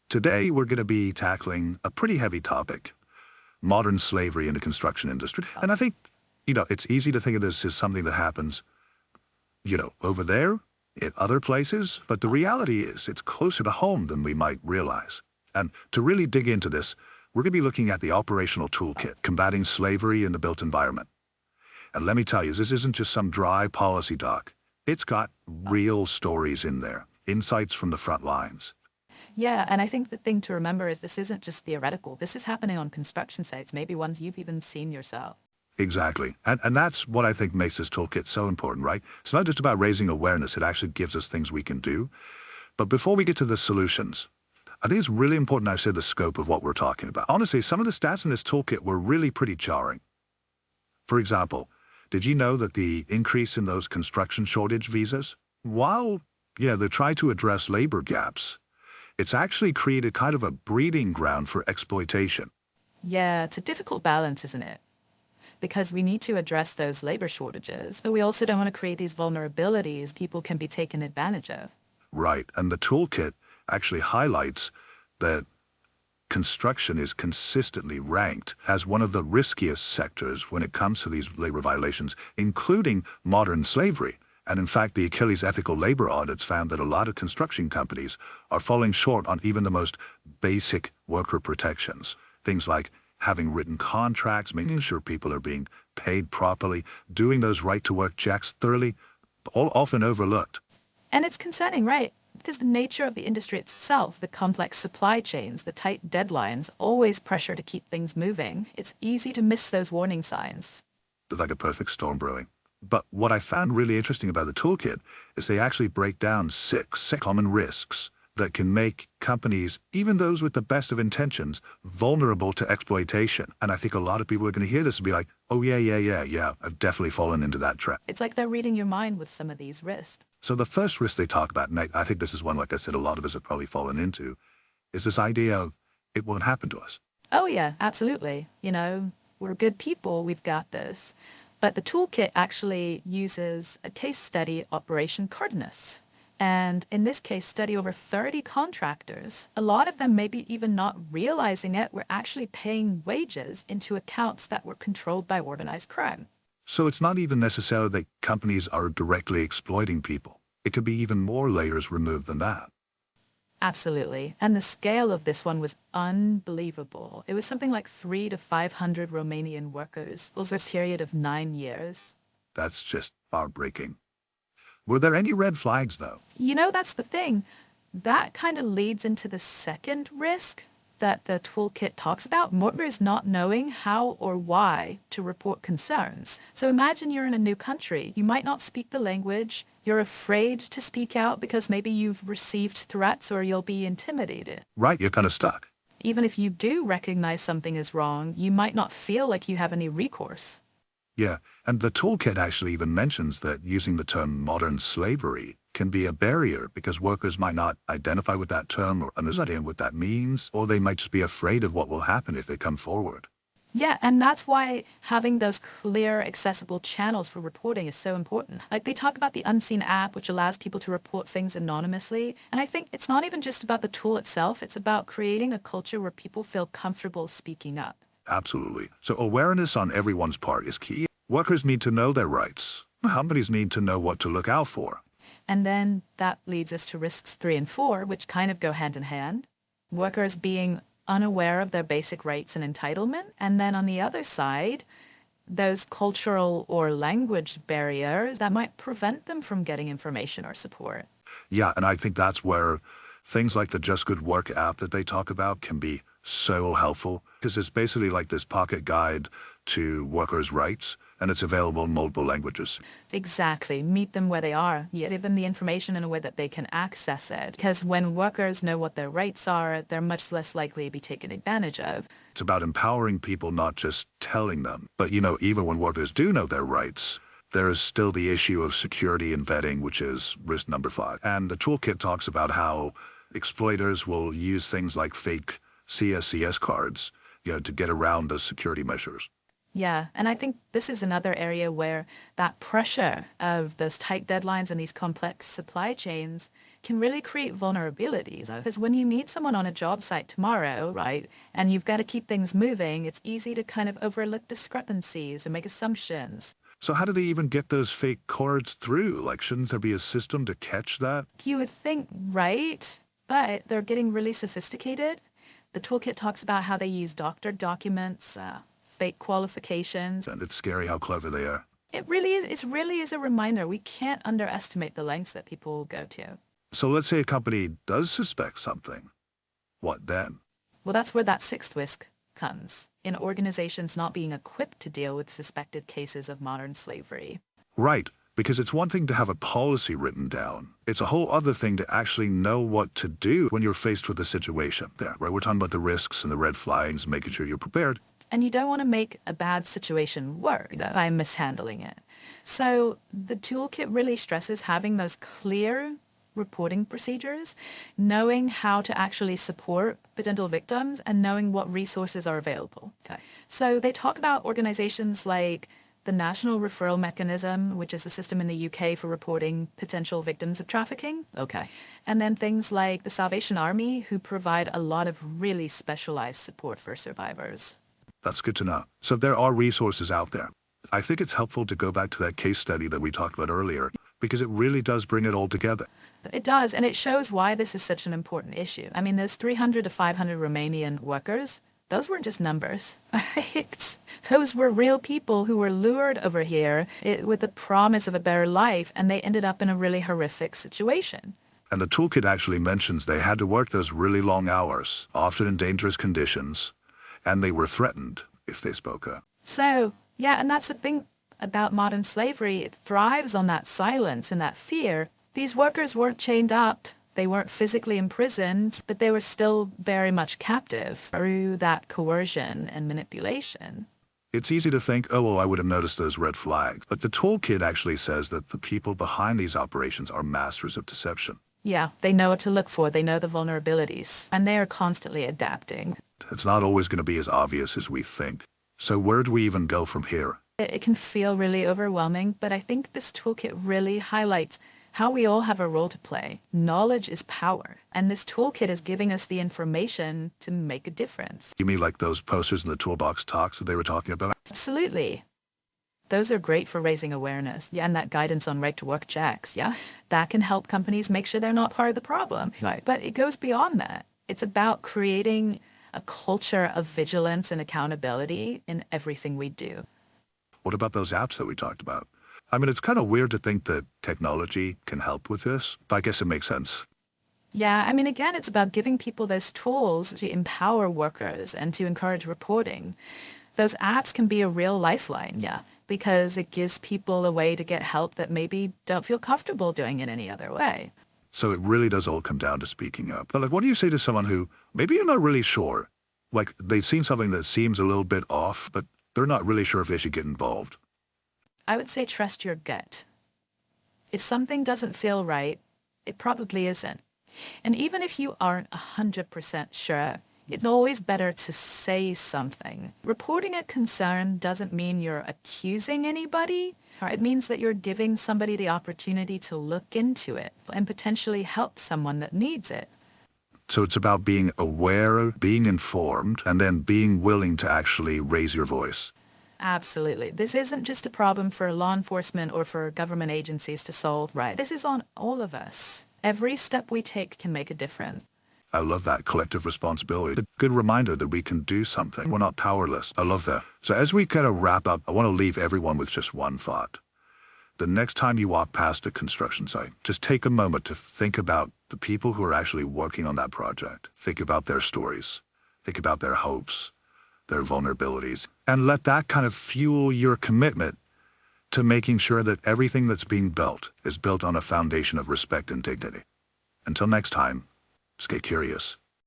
Today we're going to be tackling a pretty heavy topic, modern slavery in the construction industry. And I think, it's easy to think of this as something that happens, over there, in other places, but the reality is it's closer to home than we might realize. And to really dig into this, we're going to be looking at the operational toolkit, combating slavery in the built environment. And let me tell you, this isn't just some dry policy doc. It's got real stories in there, insights from the front lines. Yeah, and I think the thing to remember is this isn't just theoretical. This is happening on construction sites, maybe ones you've even seen yourself. Exactly. And that's what I think makes this toolkit so important, right? It's not just about raising awareness. It actually gives us things we can do. But before we get to the solutions, I think it's really important I say the scope of what we're talking about. Honestly, some of the stats in this toolkit were really pretty jarring. For example, did you know that the increase in those construction shortage visas, while, they try to address labor gaps, it's actually created kind of a breeding ground for exploitation. Yeah, it's a difficult balance, isn't it? Because we need to address those labor shortages, but we also don't want to create these vulnerabilities people can be taken advantage of. Right, and the toolkit actually highlights that construction is consistently ranked as one of the riskiest sectors when it comes to these labor violations, including modern slavery. And in fact, the Achilles ethical labor audits found that a lot of construction companies are falling short on even the most basic worker protections. Things like having written contracts, making sure people are being paid properly, doing those right-to-work checks thoroughly, all often overlooked. And it's concerning, right? Because the nature of the industry itself, the complex supply chains, the tight deadlines, always pressure to keep things moving. It's easy to miss those warning signs. It's like a perfect storm brewing. But what I found really interesting about the toolkit is they actually break down six common risks that can make companies, even those with the best of intentions, vulnerable to exploitation. And I think a lot of people are going to hear this and be like, oh, yeah, I've definitely fallen into that trap. It's like they're reading your mind with some of these risks. So the first risk they talk about, and I think this is one, like I said, a lot of us have probably fallen into, is this idea of it won't happen to us. Oh, yeah, absolutely. We're good people, we've got this. But the toolkit actually uses a case study, Operation Cardenas. And in this case study, over 30 contractors, a lot of them maybe even not realizing it, were actually paying wages into accounts that were controlled by organized crime. So it's not even necessarily that companies are directly exploiting people. It could be even more layers removed than that. Absolutely. And the scale of this one was unbelievable. It was something like 300 to 500 Romanian workers over a period of 9 years. That's just heartbreaking. Were there any red flags, though? That's the thing. That kind of leads into the second risk that the toolkit talks about, workers not knowing how or why to report concerns. So imagine you're in a new country. You might not speak the language. You're afraid to speak out because maybe you've received threats or you'll be intimidated. Right, you're kind of stuck. Even if you do recognize something is wrong, you might not feel like you have any recourse. Yeah, and the toolkit actually even mentions that using the term modern slavery can be a barrier because workers might not identify with that term or understand what that means, or they might just be afraid of what will happen if they come forward. Yeah, and that's why having those clear, accessible channels for reporting is so important. Like they talk about the Unseen app, which allows people to report things anonymously. And I think it's not even just about the tool itself, it's about creating a culture where people feel comfortable speaking up. Absolutely. So awareness on everyone's part is key. Workers need to know their rights. Companies need to know what to look out for. And then that leads us to risks 3 and 4, which kind of go hand in hand. Workers being unaware of their basic rights and entitlement. And then on the other side, those cultural or language barriers that might prevent them from getting information or support. Yeah, and I think that's where things like the Just Good Work app that they talk about can be so helpful, because it's basically like this pocket guide to workers' rights, and it's available in multiple languages. Exactly. Meet them where they are. You give them the information in a way that they can access it. Because when workers know what their rights are, they're much less likely to be taken advantage of. It's about empowering people, not just telling them. But, even when workers do know their rights, there is still the issue of security and vetting, which is risk number 5. And the toolkit talks about how exploiters will use things like fake CSCS cards, to get around the security measures. Yeah, and I think this is another area where that pressure of those tight deadlines and these complex supply chains can really create vulnerabilities. Because when you need someone on a job site tomorrow, right, and you've got to keep things moving, it's easy to kind of overlook discrepancies and make assumptions. So how do they even get those fake cords through? Like, shouldn't there be a system to catch that? You would think, right, but they're getting really sophisticated. The toolkit talks about how they use doctored documents, fake qualifications. And it's scary how clever they are. It really is a reminder we can't underestimate the lengths that people will go to. So let's say a company does suspect something. What then? Well, that's where that sixth risk comes, in organizations not being equipped to deal with suspected cases of modern slavery. Right, because it's one thing to have a policy written down. It's a whole other thing to actually know what to do when you're faced with a situation. There, right? We're talking about the risks and the red flags, making sure you're prepared. And you don't want to make a bad situation worse by mishandling it. So the toolkit really stresses having those clear reporting procedures, knowing how to actually support potential victims, and knowing what resources are available. Okay. So they talk about organizations like the National Referral Mechanism, which is a system in the UK for reporting potential victims of trafficking. Okay. And then things like the Salvation Army, who provide a lot of really specialized support for survivors. That's good to know. So there are resources out there. I think it's helpful to go back to that case study that we talked about earlier, because it really does bring it all together. It does, and it shows why this is such an important issue. I mean, there's 300 to 500 Romanian workers. Those weren't just numbers, right? Those were real people who were lured over here with the promise of a better life, and they ended up in a really horrific situation. And the toolkit actually mentions they had to work those really long hours, often in dangerous conditions, and they were threatened if they spoke up. So, yeah, and that's the thing about modern slavery. It thrives on that silence and that fear. These workers weren't chained up. They weren't physically imprisoned, but they were still very much captive through that coercion and manipulation. It's easy to think, oh, well, I would have noticed those red flags. But the toolkit actually says that the people behind these operations are masters of deception. Yeah, they know what to look for. They know the vulnerabilities, and they are constantly adapting. It's not always going to be as obvious as we think. So where do we even go from here? It can feel really overwhelming, but I think this toolkit really highlights how we all have a role to play. Knowledge is power, and this toolkit is giving us the information to make a difference. You mean like those posters in the toolbox talks that they were talking about? Absolutely. Those are great for raising awareness. Yeah, and that guidance on right-to-work checks, yeah? That can help companies make sure they're not part of the problem. Right. But it goes beyond that. It's about creating a culture of vigilance and accountability in everything we do. What about those apps that we talked about? I mean, it's kind of weird to think that technology can help with this, but I guess it makes sense. Yeah, I mean, again, it's about giving people those tools to empower workers and to encourage reporting. Those apps can be a real lifeline, yeah, because it gives people a way to get help that maybe don't feel comfortable doing it any other way. So it really does all come down to speaking up. But like, what do you say to someone who maybe you're not really sure? Like, they've seen something that seems a little bit off, but they're not really sure if they should get involved. I would say trust your gut. If something doesn't feel right, it probably isn't. And even if you aren't 100% sure, it's always better to say something. Reporting a concern doesn't mean you're accusing anybody. It means that you're giving somebody the opportunity to look into it and potentially help someone that needs it. So it's about being aware, being informed, and then being willing to actually raise your voice. Absolutely. This isn't just a problem for law enforcement or for government agencies to solve, right? This is on all of us. Every step we take can make a difference. I love that collective responsibility. A good reminder that we can do something. We're not powerless. I love that. So as we kind of wrap up, I want to leave everyone with just one thought. The next time you walk past a construction site, just take a moment to think about the people who are actually working on that project. Think about their stories. Think about their hopes, their vulnerabilities, and let that kind of fuel your commitment to making sure that everything that's being built is built on a foundation of respect and dignity. Until next time, stay curious.